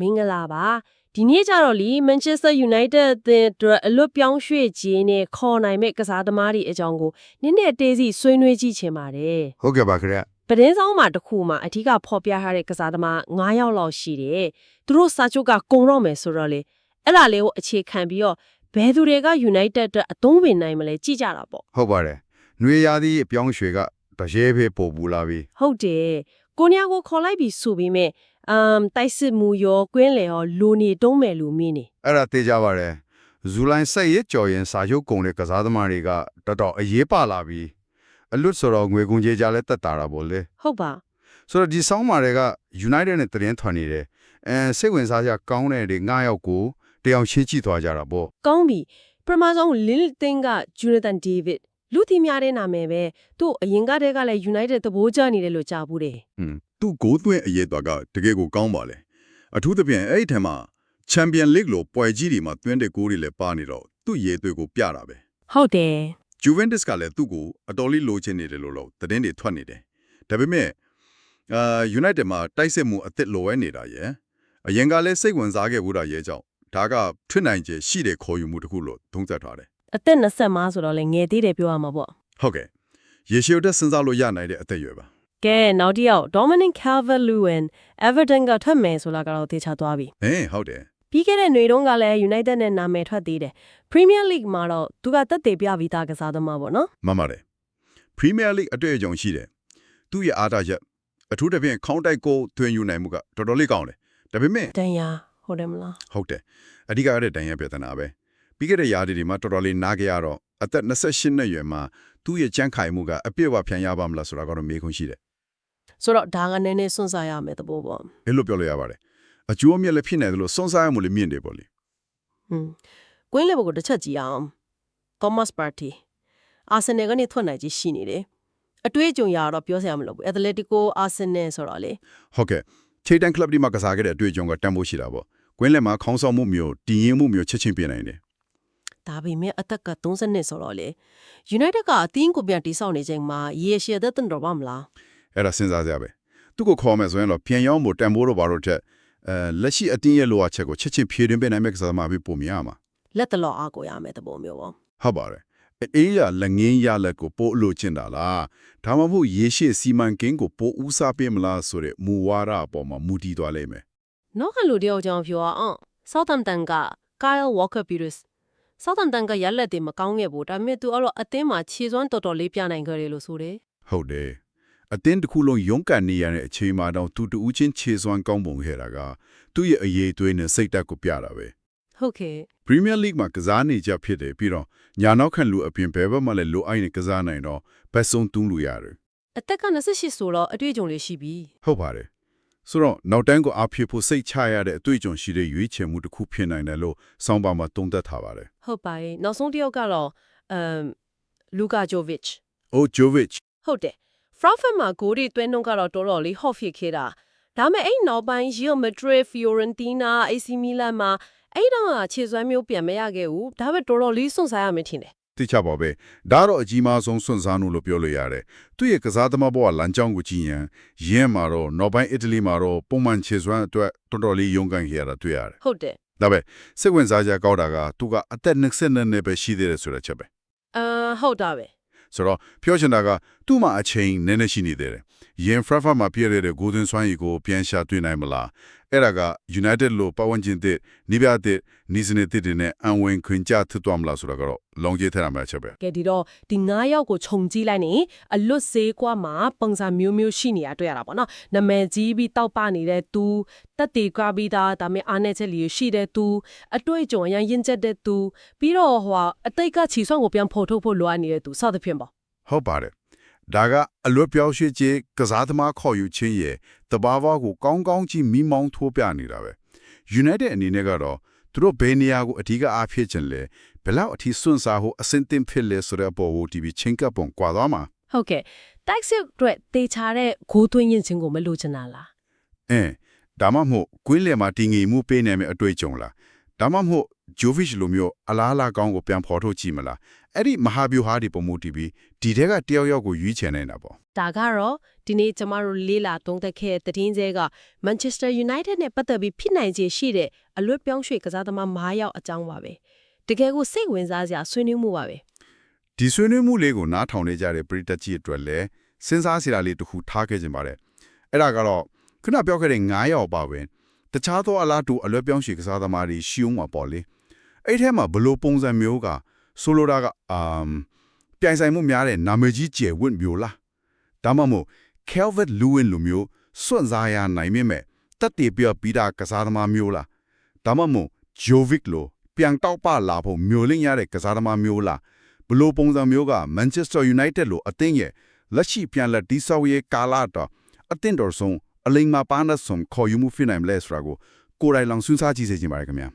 မင်္ဂလာပါဒီနေ့ကျတော့လီ Manchester United အသင်းအတွက်အလွတ်ပြောင်းရွှေ့ခြင်းနဲ့ခေါ်နိုင်မဲ့ကစားသမားတွေအကြောင်းကိုနည်းနည်းအသေးစိတ်ဆွေးနွေးကြည့်ချင်ပါတယ် ဟုတ်ကဲ့ပါခင်ဗျ ပဒင်းဆောင်မှာတစ်ခုမှာအထူးကဖော်ပြထားတဲ့ကစားသမား9ယောက်လောက်ရှိတယ်သူတို့စာချုပ်ကကုန်တော့မယ်ဆိုတော့လေအဲ့ဒါလေးကိုအခြေခံပြီးတော့ဘယ်သူတွေက United အတွက်အသုံးဝင်နိုင်မလဲကြည့်ကြတာပေါ့ ဟုတ်ပါတယ်နွေရာသီအပြောင်းရွှေကတရေဖေးပို့ပူလာပြီ ဟုတ်တယ်ကိုညာကိုခေါ်လိုက်ပြီးဆိုပြီးမဲ့တိုက်စစ်မှုရောကွင်းလေရောလူနေတုံးမယ်လူမင်းနေ အဲ့ဒါသိကြပါတယ်ဇူလိုင်ဆက်ရက်ကြော်ရင်စာချုပ်ကုန်တဲ့ကစားသမားတွေကတော်တော်အရေးပါလာပြီအလွတ်ဆိုတော့ငွေကုန်ကြေးကြလဲတက်တာတာပေါ့လေ ဟုတ်ပါ ဆိုတော့ဒီဆောင်းမာတွေက United နဲ့တရင်ထွန်နေတယ်စိတ်ဝင်စားကြကောင်းတဲ့တွေ9ယောက်ကိုတယောက်ရှင်းကြည့်သွားကြတာပေါ့ ကောင်းပြီပထမဆုံး Lilton က Jonathan David လူတီများတဲ့နာမည်ပဲသူ့အရင်ကတည်းကလည်း United သဘောကျနေတယ်လို့ကြားဘူးတယ် သူ့ကိုယ်သွင်းအရေးတော်ကတကယ်ကိုကောင်းပါလေအထူးသဖြင့်အဲ့ဒီထဲမှာ Champion League လို့ပွဲကြီးတွေမှာသွင်းတဲ့ဂိုးတွေလည်းပါနေတော့သူ့ရေးသွေးကိုပြတာပဲ ဟုတ်တယ် Juventus ကလည်းသူ့ကိုအတော်လေးလိုချင်နေတယ်လို့သတင်းတွေထွက်နေတယ်ဒါပေမဲ့United မှာတိုက်စစ်မှုအသစ်လိုဝဲနေတာရယ်အရင်ကလည်းစိတ်ဝင်စားခဲ့ဘူးတာရဲ့ကြောင့်ဒါကထွတ်နိုင်ခြေရှိတဲ့ခေါ်ယူမှုတစ်ခုလို့သုံးသပ်ထားတယ် အသက်25ဆိုတော့လည်းငယ်သေးတယ်ပြောရမှာပေါ့ ဟုတ်ကဲ့ရေရှည်တက်စဉ်းစားလို့ရနိုင်တဲ့အသက်အရွယ်ပါ ကဲနောက်တစ်ယောက် Dominic Calvert-Lewin Everton ကထွက်မယ်ဆိုတာကတော့သိချသွားပြီ ဟုတ်တယ် ပြီးခဲ့တဲ့ຫນွေတုန်းကလည်း United နဲ့နာမည်ထွက်သေးတယ် Premier League မှာတော့သူကတက်သေးပြပြီးသားကစားသမားပေါ့နော် မှန်ပါတယ် Premier League အတွေ့အကြုံရှိတယ်သူ့ရဲ့အားထားချက်အထူးသဖြင့်ခေါင်းတိုက်ကိုသွင်းယူနိုင်မှုကတော်တော်လေးကောင်းတယ်ဒါပေမဲ့ တန်ရာဟုတ်တယ်မလား ဟုတ်တယ်အဓိကအဲ့တဲ့တန်ရပြဿနာပဲပြီးခဲ့တဲ့ရာသီတွေမှာတော်တော်လေးနားကြရတော့အသက်28နှစ်ရွယ်မှာသူ့ရဲ့ကြမ်းခိုင်မှုကအပြည့်အဝပြန်ရပါမလားဆိုတာကတော့မေးခွန်းရှိတယ် ဆိုတော့ဒါကနည်းနည်းစွန့်စားရမယ်သဘောပေါ့ အဲ့လိုပြောလို့ရပါတယ်အကျိုးအမြတ်လည်းဖြစ်နေတယ်လို့စွန့်စားရမှုလည်းမြင့်တယ်ပေါ့လေ ကွင်းလေဘကိုတစ်ချက်ကြည့်အောင် Thomas Partey Arsenal ကနေထွက်နိုင်ကြီးရှိနေတယ်အတွေ့အကြုံရတော့ပြောစရာမလိုဘူး Atletico Arsenal ဆိုတော့လေ ဟုတ်ကဲ့ခြေတန်းကလပ်ဒီမှာကစားခဲ့တဲ့အတွေ့အကြုံကတန်ဖိုးရှိတာပေါ့ကွင်းလယ်မှာခေါင်းဆောင်မှုမျိုးတည်ရင်မှုမျိုးချက်ချင်းပြနိုင်တယ် ဒါပေမဲ့အသက်က30နှစ်ဆိုတော့လေ United ကအသင်းကိုပြန်တိစောက်နေချိန်မှာရေရှည်သက်တတော်ပါမလား အဲ့ဒါစဉ်းစားကြပဲသူ့ကိုခေါ်မယ်ဆိုရင်တော့ပြန်ရောက်ဖို့တန်ဖိုးတော့ဘာလို့ထက်လက်ရှိအတင်းရဲ့လိုအပ်ချက်ကိုချက်ချင်းဖြည့်တင်ပေးနိုင်မယ့်ကစားသမားပြီးပုံမြင်ရမှာ လက်တလောအားကိုရမယ်သဘောမျိုးပေါ့ ဟုတ်ပါတယ်အေးရလက်ငင်းရလက်ကိုပို့လို့ချင်တာလားဒါမှမဟုတ်ရေရှည်စီမံကိန်းကိုပို့ဦးစားပေးမလားဆိုတဲ့မူဝါဒအပေါ်မှာမူတည်သွားလိမ့်မယ် နောက်ကလူတယောက်ကြောင့်ပြောအောင် Southampton က Kyle Walker-Peters Southampton ကရက်လက်တွေမကောင်းခဲ့ဘူးဒါပေမဲ့သူအဲ့တော့အသင်းမှာခြေစွမ်းတော်တော်လေးပြနိုင်ခဲ့တယ်လို့ဆိုတယ် ဟုတ်တယ်အတင်းတစ်ခုလုံးရုန်းကန်နေရတဲ့အချိန်မှာတော့သူတူးချင်းခြေစွမ်းကောင်းပုံခဲ့တာကသူ့ရဲ့အရေးသွေးနဲ့စိတ်ဓာတ်ကိုပြတာပဲ ဟုတ်ကဲ့ Premier League မှာကစားနေကြဖြစ်တယ်ပြီးတော့ညာနောက်ခံလူအပြင်ဘယ်ဘက်မှလည်းလိုအိုင်းနဲ့ကစားနိုင်တော့ဘက်ဆုံးတူးလို့ရတယ် အသက်က28ဆိုတော့အတွေ့အကြုံလေးရှိပြီ ဟုတ်ပါတယ်ဆိုတော့နောက်တန်းကိုအားဖြည့်ဖို့စိတ်ချရတဲ့အတွေ့အကြုံရှိတဲ့ရွေးချယ်မှုတစ်ခုဖြစ်နိုင်တယ်လို့စောင်းပါမှာသုံးသပ်ထားပါတယ် ဟုတ်ပါရဲ့နောက်ဆုံးတစ်ယောက်ကတော့ Luka Jovic Jovic ဟုတ်တယ် Frankfurt မှာဂိုးတွေသွင်းနှုန်းကတော့တော်တော်လေး hot ဖြစ်ခဲ့တာဒါပေမဲ့အဲ့နောက်ပိုင်း Real Madrid Fiorentina AC Milan မှာအဲ့တော့ခြေစွမ်းမျိုးပြန်မရခဲ့ဘူးဒါပေမဲ့တော်တော်လေးစွန့်စားရမယ်ထင်တယ် သိချပါပဲဒါတော့အကြီးမားဆုံးစွန့်စားမှုလို့ပြောလို့ရတယ်သူ့ရဲ့ကစားသမားဘဝလမ်းကြောင်းကိုကြည့်ရင်ရင်းမှာတော့နောက်ပိုင်းအီတလီမှာတော့ပုံမှန်ခြေစွမ်းအတွက်တော်တော်လေးရုန်းကန်ခဲ့ရတာတွေ့ရတယ် ဟုတ်တယ် ဒါပဲစိတ်ဝင်စားကြကောက်တာကသူကအသက်20နှစ်ပဲရှိသေးတယ်ဆိုတဲ့ချက်ပဲ ဟုတ်တာပဲ ဆိုတော့ပြောချင်တာကသူ့မှာအချိန်နည်းနည်းရှိနေသေးတယ်ရင်း Frankfurt မှာပြည့်ရတဲ့ Golden စွမ်းရည်ကိုပြန်ရှာတွေ့နိုင်မလားအဲ့ဒါက United လို့ပတ်ဝန်းကျင်သစ်နိဗျာသစ်နီးစနစ်သစ်တွေနဲ့အံဝင်ခွင်ကြထသွားမလားဆိုတာကတော့လုံခြုံထရမှာချက်ပဲ ကဲဒီတော့ဒီ9ယောက်ကိုခြုံကြည့်လိုက်နေအလွတ်ဈေးကွာမှာပုံစံမျိုးမျိုးရှိနေတာတွေ့ရတာပေါ့နော်နာမည်ကြီးပြီးတောက်ပနေတဲ့သူတက်တီကပြီးသားဒါပေမဲ့အားနေချက်လေးရှိတဲ့သူအတွေ့အကြုံအရင်ရင့်ကျက်တဲ့သူပြီးတော့အတိတ်ကခြေစွမ်းကိုပြန်ဖော်ထုတ်ဖို့လိုအပ်နေတဲ့သူစသဖြင့်ပေါ့ ဟုတ်ပါတယ်ဒါကအလွတ်ပြောင်းရွှေ့ခြင်းကစားသမားခေါ်ယူခြင်းရဲ့တဘာဝကိုကောင်းကောင်းကြီးမိမောင်းထိုးပြနေတာပဲ United အနေနဲ့ကတော့သူတို့ဘယ်နေရာကိုအဓိကအားဖြည့်ခြင်းလဲဘယ်လောက်အထိစွန့်စားဖို့အဆင်သင့်ဖြစ်လဲဆိုတဲ့အပေါ်ကိုတီဗီချင်းကပ်ပုံကွာသွားမှာ ဟုတ်ကဲ့တိုက်စစ်အတွက်တေချာတဲ့ဂိုးသွင်းရင်ချင်းကိုမလိုချင်တာလား ဒါမှမဟုတ်ကွင်းလယ်မှာတည်ငြိမ်မှုပေးနိုင်မယ့်အတွေ့အကြုံလားဒါမှမဟုတ် Jovic လိုမျိုးအလားအလာကောင်းကိုပြန်ဖော်ထုတ်ကြည့်မလားအဲ့ဒီမဟာဗျူဟာဒီပုံမှုတီဗီဒီထဲကတယောက်ယောက်ကိုရွေးချယ်နေတာပေါ့ ဒါကတော့ ဒီနေ့ကျမတို့လေးလာသုံးသပ်ခဲ့တဲ့သတင်းကျဲက Manchester United နဲ့ပတ်သက်ပြီးဖြစ်နိုင်ခြေရှိတဲ့အလွတ်ပြောင်းရွှေ့ကစားသမား9ယောက်အကြောင်းပါပဲတကယ်ကိုစိတ်ဝင်စားစရာဆွေးနွေးမှုပါပဲ ဒီဆွေးနွေးမှုလေးကိုနားထောင်နေကြတဲ့ပရိသတ်ကြီးအတွက်လည်းစဉ်းစားစရာလေးတစ်ခုထားခဲ့ခြင်းပါတယ်အဲ့ဒါကတော့ခုနပြောခဲ့တဲ့9ယောက်ပါပဲတခြားသောအလားတူအလွတ်ပြောင်းရွှေ့ကစားသမားတွေရှိအောင်ပါပေါ့လေအဲ့ထဲမှာဘလို့ပုံစံမျိုးကဆိုလိုတာကပြိုင်ဆိုင်မှုများတဲ့နာမည်ကြီးကျယ်ဝင့်မျိုးလားဒါမှမဟုတ် Calvert Lewin လိုမျိုးစွန့်စားရနိုင်မြင့်မဲ့တက်တည်ပြပြီးတာကစားသမားမျိုးလားဒါမှမဟုတ် Jovic လိုပြန်တောက်ပလာဖို့မျိုးလင့်ရတဲ့ကစားသမားမျိုးလားဘလို့ပုံစံမျိုးက Manchester United လိုအသင်းရဲ့လက်ရှိပြန်လက်တိဆောက်ရေးကာလတော့အသင်းတော်ဆုံးအလိမ္မာပါနတ်ဆုံးခေါ်ယူမှုဖြစ်နိုင်မလဲဆိုတာကိုကိုယ်တိုင်လောင်စဉ်းစားကြည့်စေချင်ပါတယ်ခင်ဗျာ